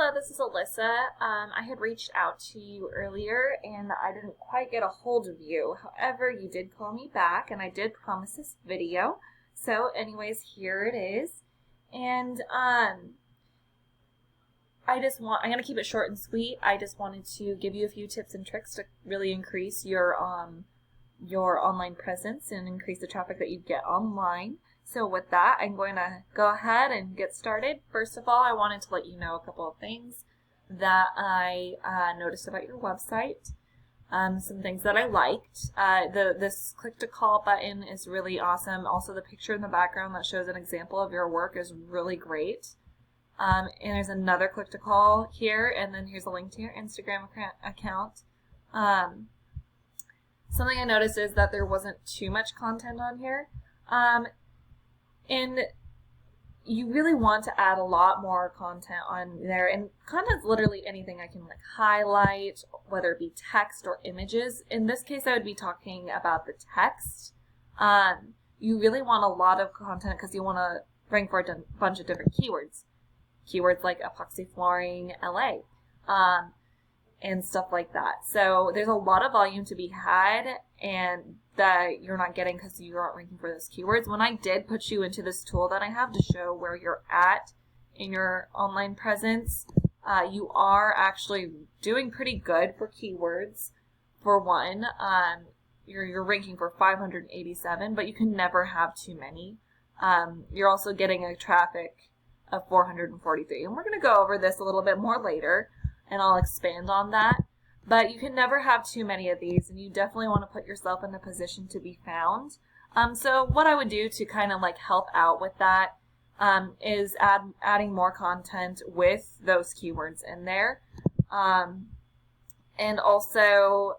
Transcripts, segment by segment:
Hello, this is Alyssa. I had reached out to you earlier and I didn't quite get a hold of you. However, you did call me back and I did promise this video. So anyways, here it is. And I'm going to keep it short and sweet. I just wanted to give you a few tips and tricks to really increase your online presence and increase the traffic that you get online. So with that, I'm going to go ahead and get started. First of all, I wanted to let you know a couple of things that I noticed about your website. Some things that I liked. This click to call button is really awesome. Also, the picture in the background that shows an example of your work is really great. And there's another click to call here, and then here's a link to your Instagram account. Something I noticed is that there wasn't too much content on here. And you really want to add a lot more content on there. And content's literally anything I can highlight, whether it be text or images. In this case, I would be talking about the text. You really want a lot of content because you want to rank for a bunch of different keywords. Keywords like Epoxy Flooring LA. And stuff like that. So there's a lot of volume to be had and that you're not getting because you aren't ranking for those keywords. When I did put you into this tool that I have to show where you're at in your online presence, you are actually doing pretty good for keywords. For one, you're ranking for 587, but you can never have too many. You're also getting a traffic of 443, and we're going to go over this a little bit more later. And I'll expand on that. But you can never have too many of these, and you definitely want to put yourself in a position to be found. So what I would do to kind of help out with that is adding more content with those keywords in there. And also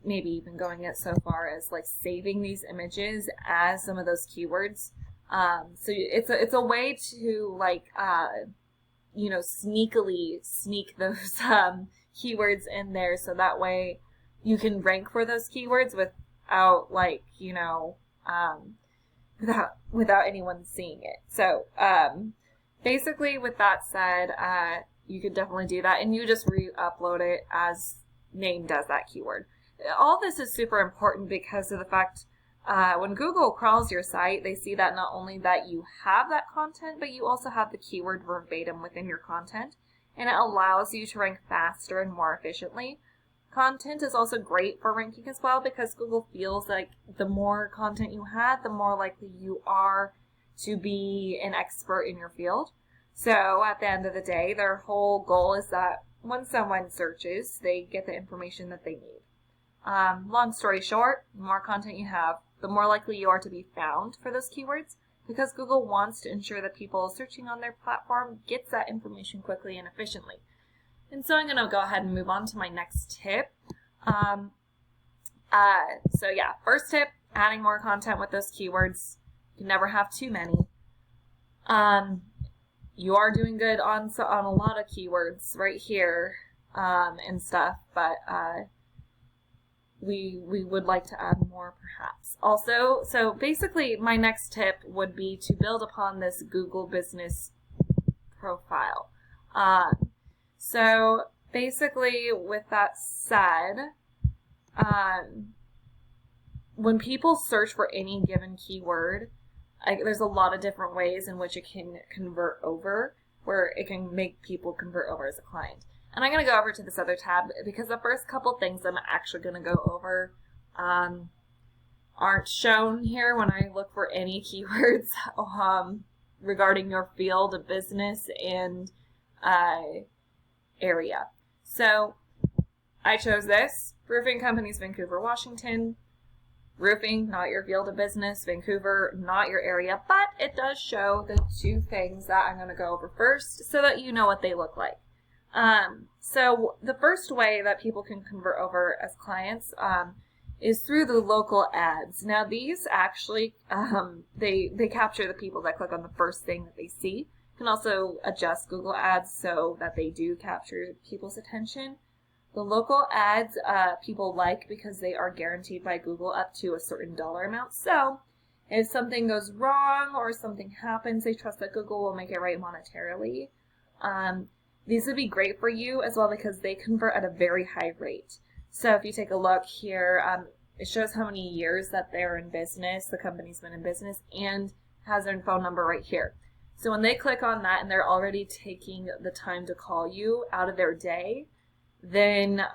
maybe even going it so far as saving these images as some of those keywords. So it's a way to sneakily sneak those keywords in there so that way you can rank for those keywords without without anyone seeing it. So basically with that said, you could definitely do that and you just re-upload it as named as that keyword. All this is super important because of the fact when Google crawls your site, they see that not only that you have that content, but you also have the keyword verbatim within your content, and it allows you to rank faster and more efficiently. Content is also great for ranking as well because Google feels like the more content you have, the more likely you are to be an expert in your field. So at the end of the day, their whole goal is that when someone searches, they get the information that they need. Long story short, the more content you have, the more likely you are to be found for those keywords because Google wants to ensure that people searching on their platform gets that information quickly and efficiently. And so I'm going to go ahead and move on to my next tip. First tip, adding more content with those keywords. You can never have too many. You are doing good on a lot of keywords right here and stuff, but we would like to add more perhaps. Also, so basically my next tip would be to build upon this Google business profile. So basically with that said, when people search for any given keyword, there's a lot of different ways in which it can convert over, where it can make people convert over as a client. And I'm going to go over to this other tab because the first couple things I'm actually going to go over aren't shown here when I look for any keywords regarding your field of business and area. So I chose this, roofing companies, Vancouver, Washington. Roofing, not your field of business. Vancouver, not your area. But it does show the two things that I'm going to go over first so that you know what they look like. So the first way that people can convert over as clients is through the local ads. Now these actually, they capture the people that click on the first thing that they see. You can also adjust Google ads so that they do capture people's attention. The local ads people like because they are guaranteed by Google up to a certain dollar amount. So if something goes wrong or something happens, they trust that Google will make it right monetarily. these would be great for you as well because they convert at a very high rate. So if you take a look here, it shows how many years that they're in business, the company's been in business, and has their phone number right here. So when they click on that and they're already taking the time to call you out of their day, then,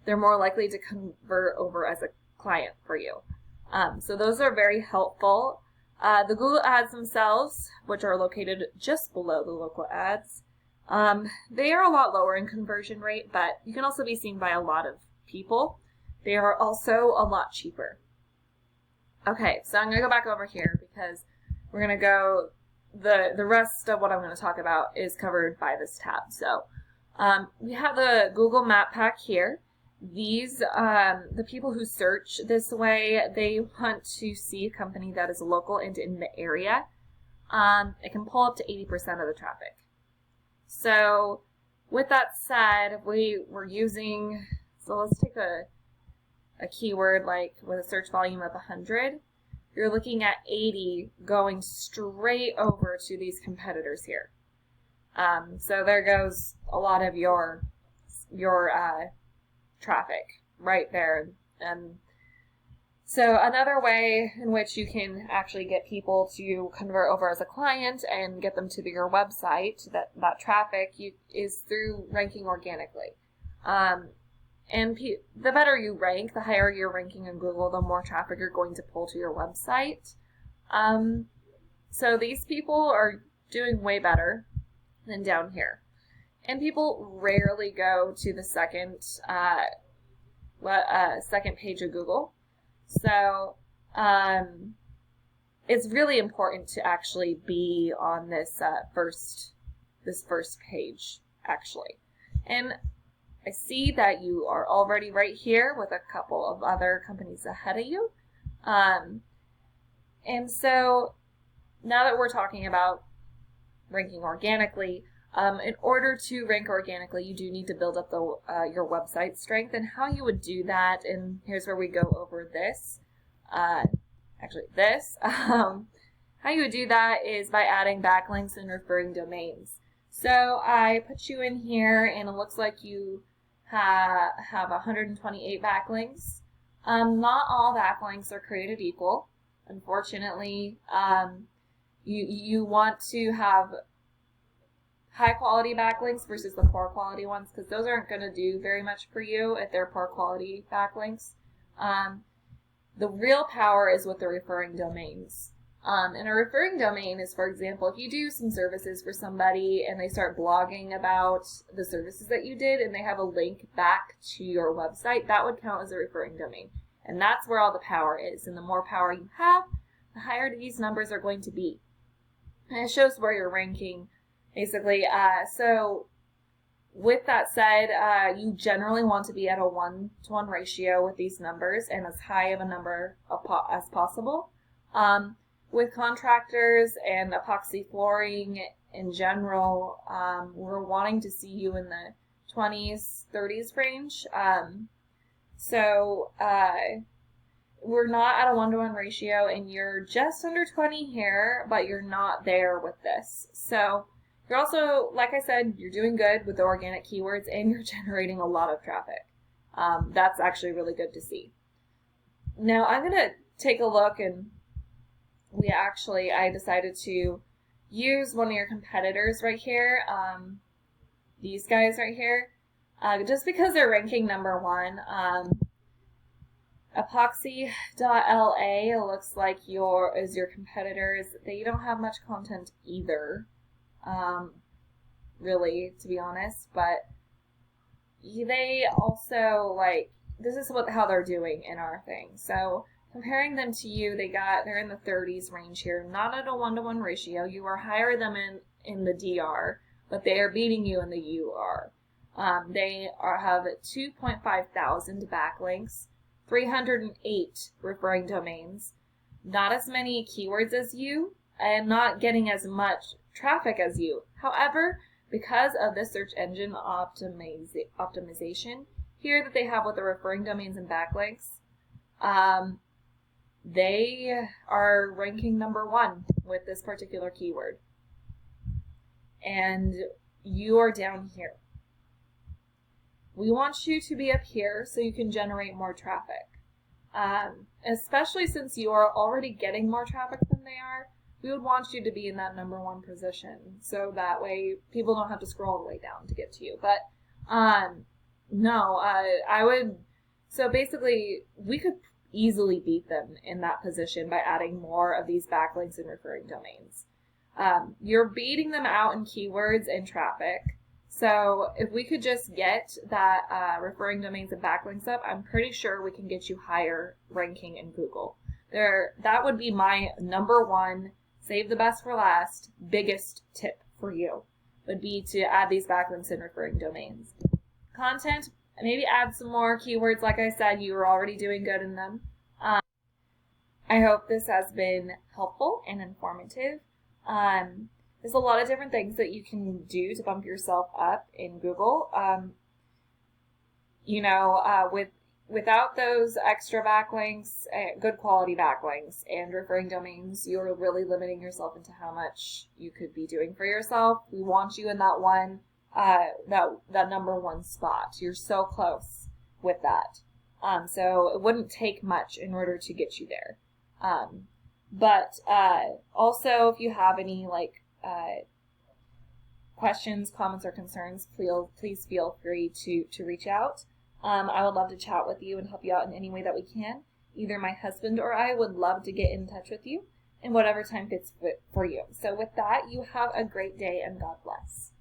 they're more likely to convert over as a client for you. So those are very helpful. The Google ads themselves, which are located just below the local ads, they are a lot lower in conversion rate, but you can also be seen by a lot of people. They are also a lot cheaper. Okay, so I'm going to go back over here because we're going to go, the rest of what I'm going to talk about is covered by this tab. So we have the Google Map Pack here. These, the people who search this way, they want to see a company that is local and in the area. It can pull up to 80% of the traffic. So with that said, we're using, so let's take a keyword like with a search volume of 100. You're looking at 80 going straight over to these competitors here. So there goes a lot of your traffic right there. And so another way in which you can actually get people to convert over as a client and get them to your website, that traffic, is through ranking organically. And the better you rank, the higher you're ranking in Google, the more traffic you're going to pull to your website. So these people are doing way better than down here. And people rarely go to the second page of Google. So it's really important to actually be on this first page, actually. And I see that you are already right here with a couple of other companies ahead of you. And so now that we're talking about ranking organically, in order to rank organically, you do need to build up your website strength, and how you would do that, and here's where we go over this. How you would do that is by adding backlinks and referring domains. So I put you in here, and it looks like you have 128 backlinks. Not all backlinks are created equal. Unfortunately, you want to have high quality backlinks versus the poor quality ones, because those aren't going to do very much for you if they're poor quality backlinks. The real power is with the referring domains. And a referring domain is, for example, if you do some services for somebody and they start blogging about the services that you did and they have a link back to your website, that would count as a referring domain. And that's where all the power is. And the more power you have, the higher these numbers are going to be. And it shows where you're ranking, basically. So with that said, you generally want to be at a 1-to-1 ratio with these numbers and as high of a number as possible. With contractors and epoxy flooring in general, we're wanting to see you in the 20s, 30s range. We're not at a 1-to-1 ratio, and you're just under 20 here, but you're not there with this. So you're also, like I said, you're doing good with the organic keywords, and you're generating a lot of traffic. That's actually really good to see. Now I'm going to take a look, and I decided to use one of your competitors right here, these guys right here, just because they're ranking number 1. Epoxy.LA looks like your competitors. They don't have much content either, really, to be honest, but they also, this is how they're doing in our thing. So comparing them to you, they're in the 30s range here, not at a 1-to-1 ratio. You are higher than in the DR, but they are beating you in the UR. They have 2.5 thousand backlinks, 308 referring domains, not as many keywords as you, and not getting as much traffic as you. However, because of the search engine optimization here that they have with the referring domains and backlinks, they are ranking number 1 with this particular keyword. and you are down here. We want you to be up here so you can generate more traffic. Especially since you are already getting more traffic than they are, we would want you to be in that number one position. So that way people don't have to scroll all the way down to get to you. But no, I would, so basically we could easily beat them in that position by adding more of these backlinks and referring domains. You're beating them out in keywords and traffic. So if we could just get that referring domains and backlinks up, I'm pretty sure we can get you higher ranking in Google. That would be my number one, save the best for last, biggest tip for you, would be to add these backlinks and referring domains. Content, maybe add some more keywords. Like I said, you were already doing good in them. I hope this has been helpful and informative. There's a lot of different things that you can do to bump yourself up in Google. Without those extra backlinks, good quality backlinks and referring domains, you're really limiting yourself into how much you could be doing for yourself. We want you in that one, that number one spot. You're so close with that. So it wouldn't take much in order to get you there. But also, if you have any questions, comments, or concerns, please feel free to reach out. I would love to chat with you and help you out in any way that we can. Either my husband or I would love to get in touch with you in whatever time fits for you. So with that, you have a great day and God bless.